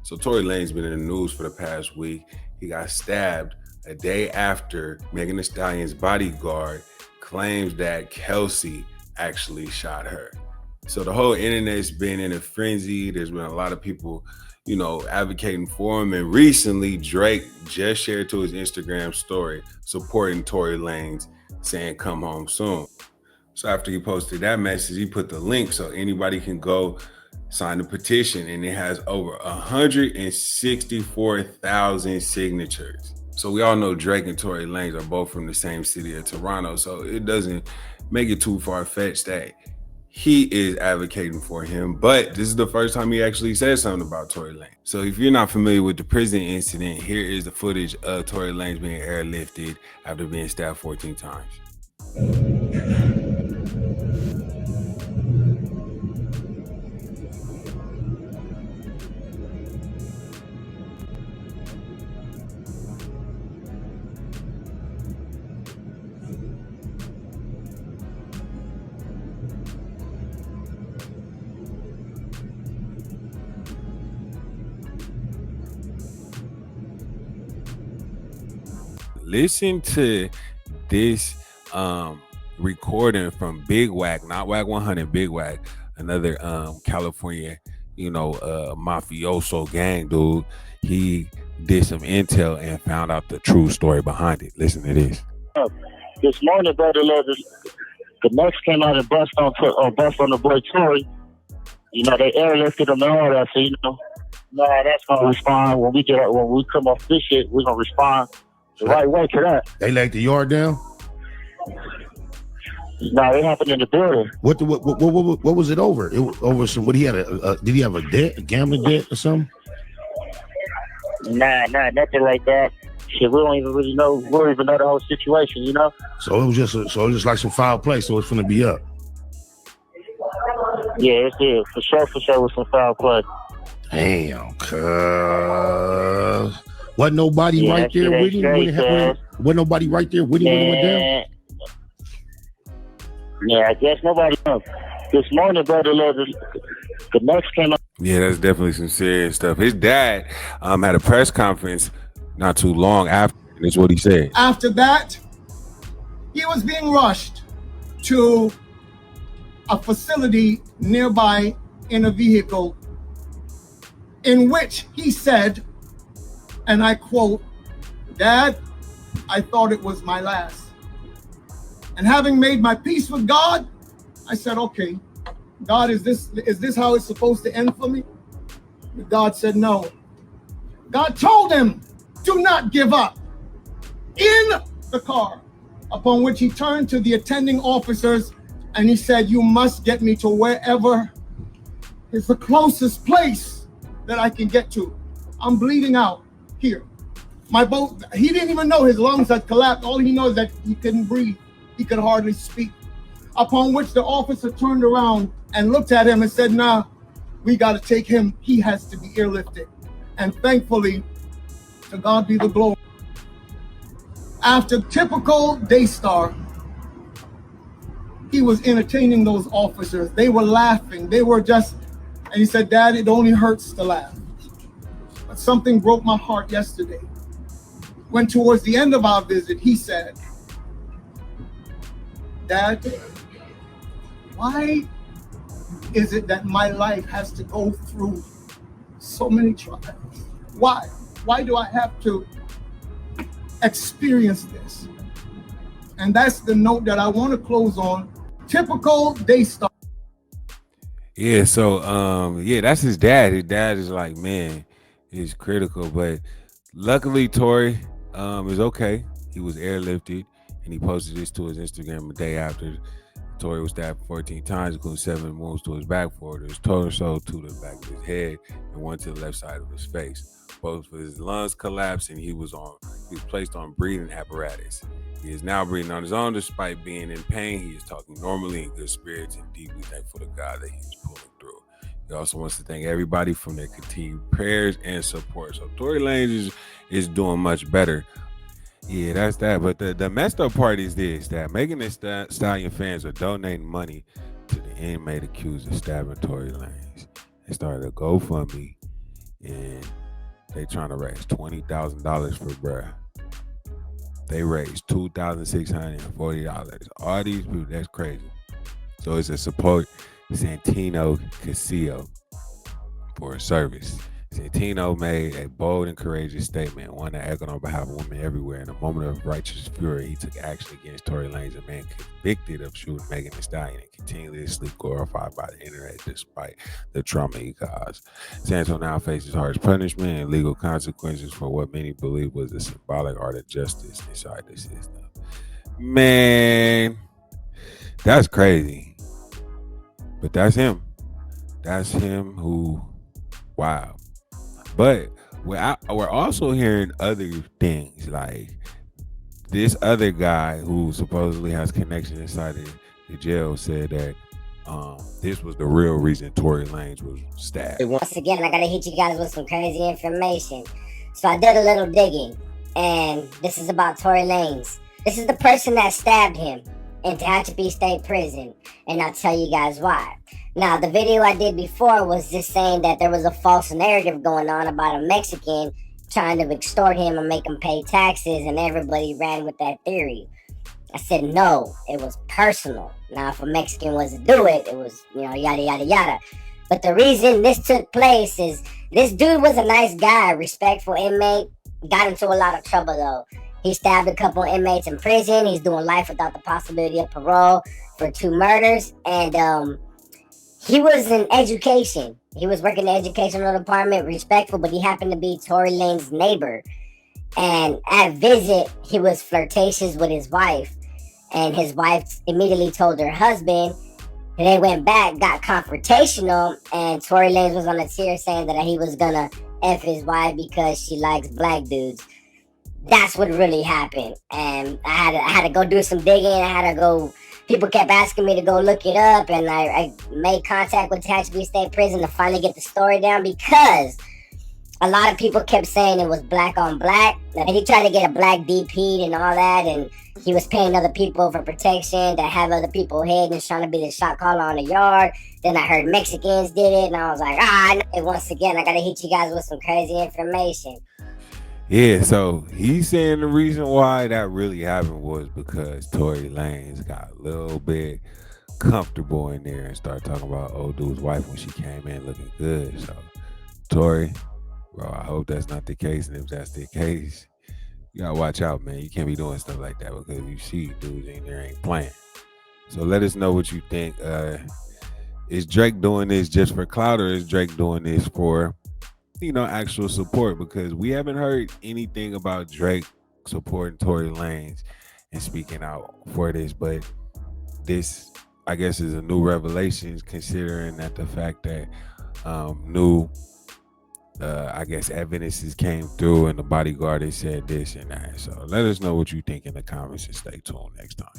So Tory Lanez been in the news for the past week. He got stabbed a day after Megan Thee Stallion's bodyguard claims that Kelsey actually shot her. So the whole internet's been in a frenzy. There's been a lot of people, advocating for him. And recently, Drake just shared to his Instagram story supporting Tory Lanez, saying come home soon. So after he posted that message, he put the link so anybody can go sign the petition, and it has over 164,000 signatures. So we all know Drake and Tory Lanez are both from the same city of Toronto, so it doesn't make it too far-fetched that he is advocating for him. But this is the first time he actually said something about Tory Lanez. So if you're not familiar with the prison incident, here is the footage of Tory Lanez being airlifted after being stabbed 14 times. Listen to this recording from Big Wack, not Wack 100, Big Wack, another California, mafioso gang dude. He did some intel and found out the true story behind it. Listen to this. This morning, brother, the Mex came out and bust on the boy Tory. They airlifted him and all that. So that's gonna respond when we come off this shit. We're gonna respond the right way to that. They laid the yard down? No, it happened in the building. What was it over? It was over some. What he had did he have a debt, a gambling debt or something? Nah, nothing like that. Shit, we don't even really know. We don't even know the whole situation, So it was just like some foul play. So it's gonna be up. Yeah, it's for sure with some foul play. Damn, cuz. Wasn't nobody right there with him? Wasn't nobody right there with him when it went down? Yeah, I guess nobody knows. This morning, brother, the Mex came up. Yeah, that's definitely some serious stuff. His dad had a press conference not too long after, and that's what he said. After that, he was being rushed to a facility nearby in a vehicle in which he said, and I quote, "Dad, I thought it was my last. And having made my peace with God, I said, okay, God, is this how it's supposed to end for me?" God said no. God told him, "Do not give up," in the car, upon which he turned to the attending officers and he said, "You must get me to wherever is the closest place that I can get to. I'm bleeding out here." He didn't even know his lungs had collapsed. All he knows is that he couldn't breathe. He could hardly speak. Upon which the officer turned around and looked at him and said, "Nah, we got to take him. He has to be airlifted." And thankfully, to God be the glory. After typical Daystar, he was entertaining those officers. They were laughing. And he said, "Dad, it only hurts to laugh." But something broke my heart yesterday. When towards the end of our visit, he said, "Dad, why is it that my life has to go through so many trials? Why? Why do I have to experience this?" And that's the note that I want to close on. Typical Daystar. Yeah, so that's his dad. His dad is like, man, he's critical, but luckily Tory is okay. He was airlifted, and he posted this to his Instagram a day after. Tory was stabbed 14 times, including 7 wounds to his back, 4 to his torso, 2 to the back of his head, and 1 to the left side of his face. Both of his lungs collapsed, and he was placed on breathing apparatus. He is now breathing on his own despite being in pain. He is talking normally, in good spirits, and deeply thankful to God that he is pulling through. He also wants to thank everybody for their continued prayers and support. So Tory Lanez is doing much better. Yeah, that's that. But the messed up part is this, that Megan Thee Stallion fans are donating money to the inmate accused of stabbing Tory Lanez. They started a GoFundMe, and they trying to raise $20,000 for bruh. They raised $2,640. All these people, that's crazy. So it's a support Santino Castillo for a service. Santino made a bold and courageous statement, one that echoed on behalf of women everywhere. In a moment of righteous fury, he took action against Tory Lanez, a man convicted of shooting Megan Thee Stallion and continuously glorified by the internet despite the trauma he caused. Santo now faces harsh punishment and legal consequences for what many believe was a symbolic art of justice inside the system. Man, that's crazy. But that's him. That's him who, wow. But we're also hearing other things like this other guy who supposedly has connections inside the jail said that this was the real reason Tory Lanez was stabbed. Once again, I gotta hit you guys with some crazy information. So I did a little digging, and this is about Tory Lanez. This is the person that stabbed him in Tehachapi State Prison, and I'll tell you guys why. Now, the video I did before was just saying that there was a false narrative going on about a Mexican trying to extort him and make him pay taxes, and everybody ran with that theory. I said, no, it was personal. Now, if a Mexican was to do it, it was, yada, yada, yada. But the reason this took place is this dude was a nice guy, respectful inmate, got into a lot of trouble, though. He stabbed a couple inmates in prison. He's doing life without the possibility of parole for 2 murders. And he was in education. He was working in the educational department, respectful, but he happened to be Tory Lanez's neighbor. And at visit, he was flirtatious with his wife. And his wife immediately told her husband. And they went back, got confrontational, and Tory Lanez was on the tier saying that he was gonna F his wife because she likes black dudes. That's what really happened. And I had to go do some digging. People kept asking me to go look it up, and I made contact with Tehachapi State Prison to finally get the story down, because a lot of people kept saying it was black on black. And he tried to get a black DP and all that, and he was paying other people for protection to have other people hit and trying to be the shot caller on the yard. Then I heard Mexicans did it, and I was like, and once again, I gotta hit you guys with some crazy information. Yeah, so he's saying the reason why that really happened was because Tory Lanez got a little bit comfortable in there and started talking about old dude's wife when she came in looking good. So, Tory, bro, I hope that's not the case. And if that's the case, you gotta watch out, man. You can't be doing stuff like that, because you see dudes in there ain't playing. So let us know what you think. Is Drake doing this just for clout, or is Drake doing this for actual support? Because we haven't heard anything about Drake supporting Tory Lanez and speaking out for this, but this, I guess, is a new revelation, considering that the fact that new I guess evidences came through and the bodyguard has said this and that. So let us know what you think in the comments and stay tuned next time.